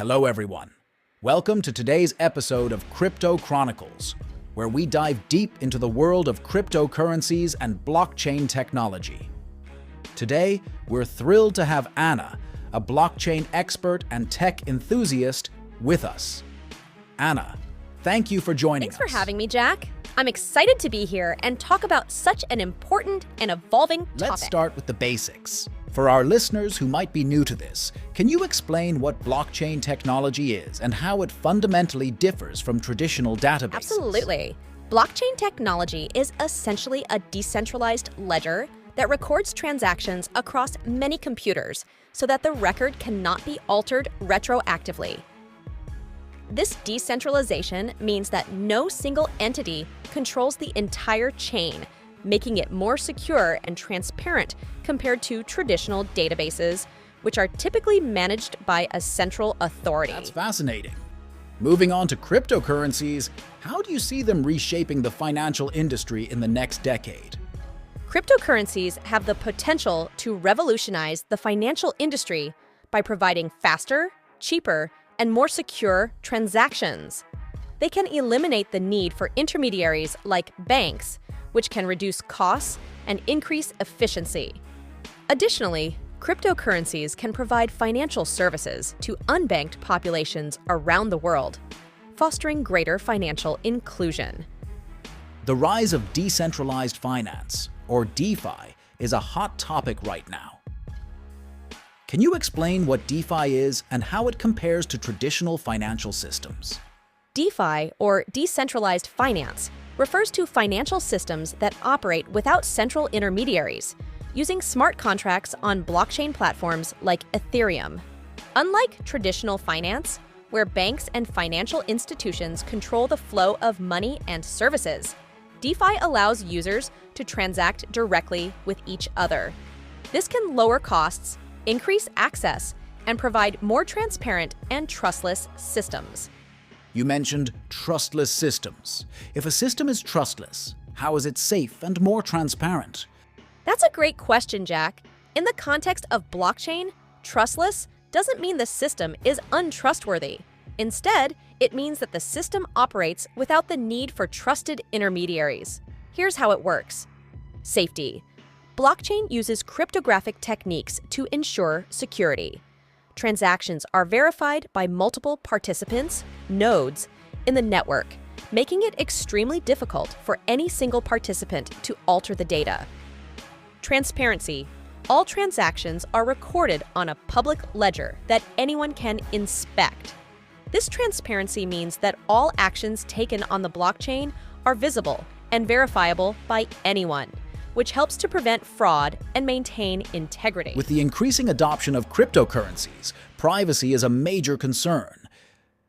Hello everyone. Welcome to today's episode of Crypto Chronicles, where we dive deep into the world of cryptocurrencies and blockchain technology. Today, we're thrilled to have Anna, a blockchain expert and tech enthusiast, with us. Anna, thank you for joining us. Thanks for having me, Jack. I'm excited to be here and talk about such an important and evolving topic. Let's start with the basics. For our listeners who might be new to this, can you explain what blockchain technology is and how it fundamentally differs from traditional databases? Absolutely. Blockchain technology is essentially a decentralized ledger that records transactions across many computers so that the record cannot be altered retroactively. This decentralization means that no single entity controls the entire chain, making it more secure and transparent compared to traditional databases, which are typically managed by a central authority. That's fascinating. Moving on to cryptocurrencies, how do you see them reshaping the financial industry in the next decade? Cryptocurrencies have the potential to revolutionize the financial industry by providing faster, cheaper, and more secure transactions. They can eliminate the need for intermediaries like banks, which can reduce costs and increase efficiency. Additionally, cryptocurrencies can provide financial services to unbanked populations around the world, fostering greater financial inclusion. The rise of decentralized finance, or DeFi, is a hot topic right now. Can you explain what DeFi is and how it compares to traditional financial systems? DeFi, or decentralized finance, refers to financial systems that operate without central intermediaries, using smart contracts on blockchain platforms like Ethereum. Unlike traditional finance, where banks and financial institutions control the flow of money and services, DeFi allows users to transact directly with each other. This can lower costs, increase access, and provide more transparent and trustless systems. You mentioned trustless systems. If a system is trustless, how is it safe and more transparent? That's a great question, Jack. In the context of blockchain, trustless doesn't mean the system is untrustworthy. Instead, it means that the system operates without the need for trusted intermediaries. Here's how it works. Safety. Blockchain uses cryptographic techniques to ensure security. Transactions are verified by multiple participants, nodes, in the network, making it extremely difficult for any single participant to alter the data. Transparency. All transactions are recorded on a public ledger that anyone can inspect. This transparency means that all actions taken on the blockchain are visible and verifiable by anyone, which helps to prevent fraud and maintain integrity. With the increasing adoption of cryptocurrencies, privacy is a major concern.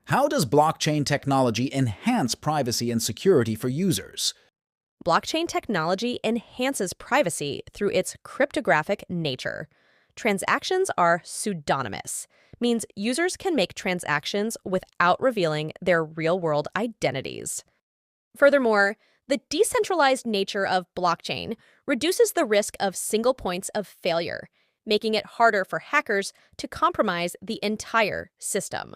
How does blockchain technology enhance privacy and security for users? Blockchain technology enhances privacy through its cryptographic nature. Transactions are pseudonymous, means users can make transactions without revealing their real-world identities. Furthermore, the decentralized nature of blockchain reduces the risk of single points of failure, making it harder for hackers to compromise the entire system.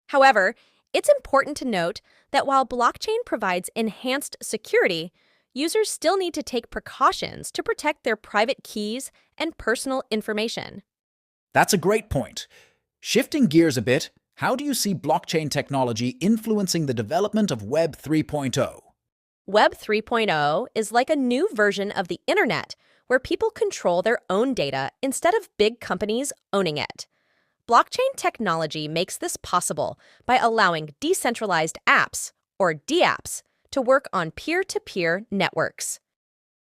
However, it's important to note that while blockchain provides enhanced security, users still need to take precautions to protect their private keys and personal information. That's a great point. Shifting gears a bit, how do you see blockchain technology influencing the development of Web 3.0? Web 3.0 is like a new version of the internet, where people control their own data instead of big companies owning it. Blockchain technology makes this possible by allowing decentralized apps, or dApps, to work on peer-to-peer networks.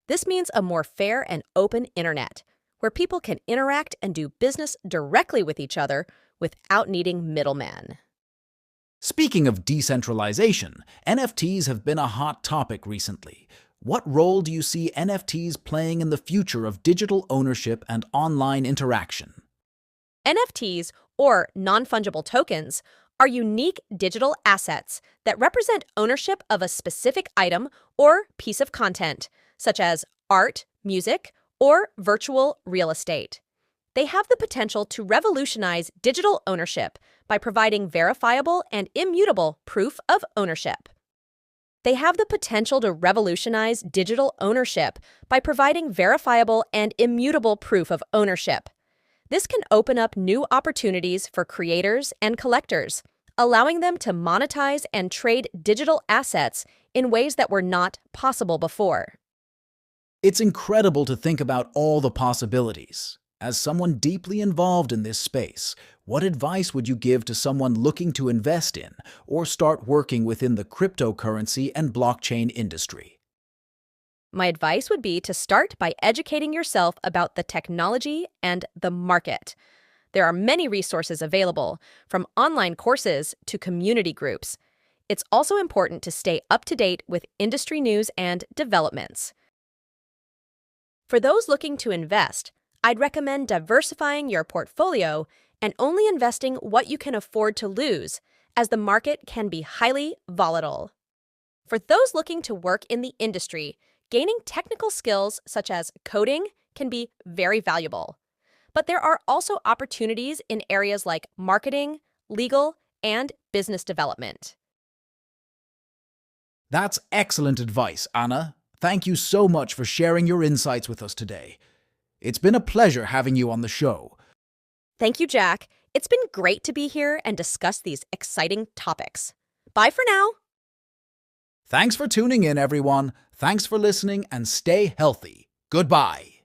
This means a more fair and open internet, where people can interact and do business directly with each other without needing middlemen. Speaking of decentralization, NFTs have been a hot topic recently. What role do you see NFTs playing in the future of digital ownership and online interaction? NFTs, or non-fungible tokens, are unique digital assets that represent ownership of a specific item or piece of content, such as art, music, or virtual real estate. They have the potential to revolutionize digital ownership by providing verifiable and immutable proof of ownership. They have the potential to revolutionize digital ownership by providing verifiable and immutable proof of ownership. This can open up new opportunities for creators and collectors, allowing them to monetize and trade digital assets in ways that were not possible before. It's incredible to think about all the possibilities. As someone deeply involved in this space, what advice would you give to someone looking to invest in or start working within the cryptocurrency and blockchain industry? My advice would be to start by educating yourself about the technology and the market. There are many resources available, from online courses to community groups. It's also important to stay up to date with industry news and developments. For those looking to invest, I'd recommend diversifying your portfolio and only investing what you can afford to lose, as the market can be highly volatile. For those looking to work in the industry, gaining technical skills such as coding can be very valuable. But there are also opportunities in areas like marketing, legal, and business development. That's excellent advice, Anna. Thank you so much for sharing your insights with us today. It's been a pleasure having you on the show. Thank you, Jack. It's been great to be here and discuss these exciting topics. Bye for now. Thanks for tuning in, everyone. Thanks for listening, and stay healthy. Goodbye.